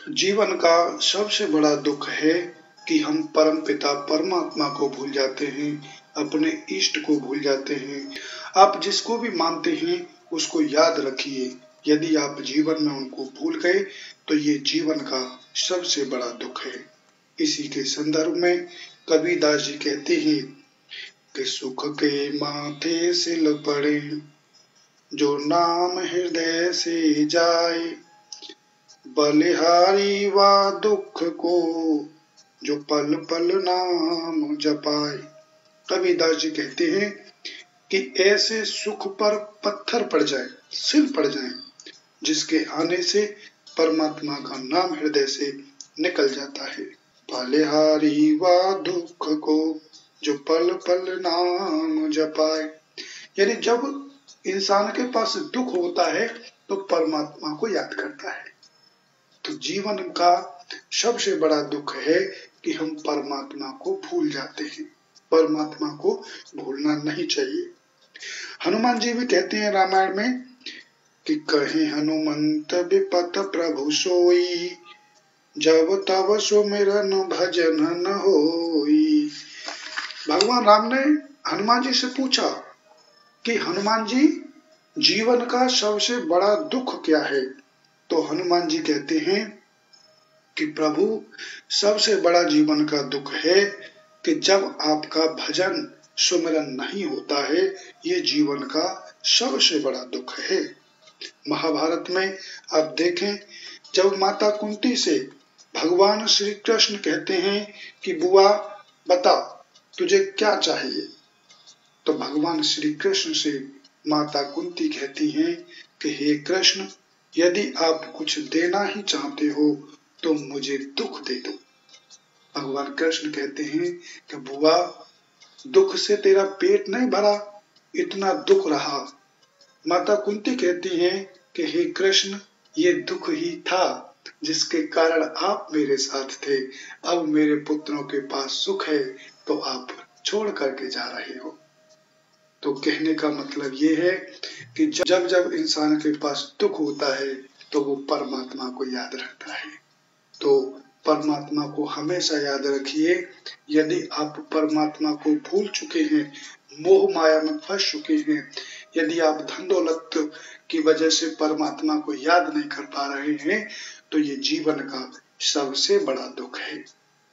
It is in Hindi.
जीवन का सबसे बड़ा दुख है कि हम परमपिता परमात्मा को भूल जाते हैं, अपने इष्ट को भूल जाते हैं। आप जिसको भी मानते हैं उसको याद रखिए। यदि आप जीवन में उनको भूल गए तो ये जीवन का सबसे बड़ा दुख है। इसी के संदर्भ में कबीरदास जी कहते हैं कि सुख के माथे सिल पड़े, जो नाम हृदय से जाए, बलिहारी वा दुख को, जो पल पल नाम जपाए। कबीरदास जी कहते हैं कि ऐसे सुख पर पत्थर पड़ जाए, सिल पड़ जाए, जिसके आने से परमात्मा का नाम हृदय से निकल जाता है। बलिहारी वा दुख को, जो पल पल नाम जपाए। यानी जब इंसान के पास दुख होता है तो परमात्मा को याद करता है। तो जीवन का सबसे बड़ा दुख है कि हम परमात्मा को भूल जाते हैं। परमात्मा को भूलना नहीं चाहिए। हनुमान जी भी कहते हैं रामायण में कि कहे हनुमंत विपत प्रभु सोई, जब तब सुमिरन भजन न होई। भगवान राम ने हनुमान जी से पूछा कि हनुमान जी, जीवन का सबसे बड़ा दुख क्या है? तो हनुमान जी कहते हैं कि प्रभु, सबसे बड़ा जीवन का दुख है कि जब आपका भजन सुमिरन नहीं होता है। ये जीवन का सबसे बड़ा दुख है। महाभारत में आप देखें, जब माता कुंती से भगवान श्री कृष्ण कहते हैं कि बुआ बता तुझे क्या चाहिए, तो भगवान श्री कृष्ण से माता कुंती कहती हैं कि हे कृष्ण, यदि आप कुछ देना ही चाहते हो तो मुझे दुख दे दो। भगवान कृष्ण कहते हैं कि बुआ, दुख से तेरा पेट नहीं भरा, इतना दुख रहा। माता कुंती कहती हैं कि हे कृष्ण, ये दुख ही था जिसके कारण आप मेरे साथ थे। अब मेरे पुत्रों के पास सुख है तो आप छोड़ करके जा रहे हो। तो कहने का मतलब ये है कि जब जब इंसान के पास दुख होता है तो वो परमात्मा को याद रखता है। तो परमात्मा को हमेशा याद रखिए। यदि आप परमात्मा को भूल चुके हैं, मोह माया में फंस चुके हैं, यदि आप धन दौलत की वजह से परमात्मा को याद नहीं कर पा रहे हैं, तो ये जीवन का सबसे बड़ा दुख है।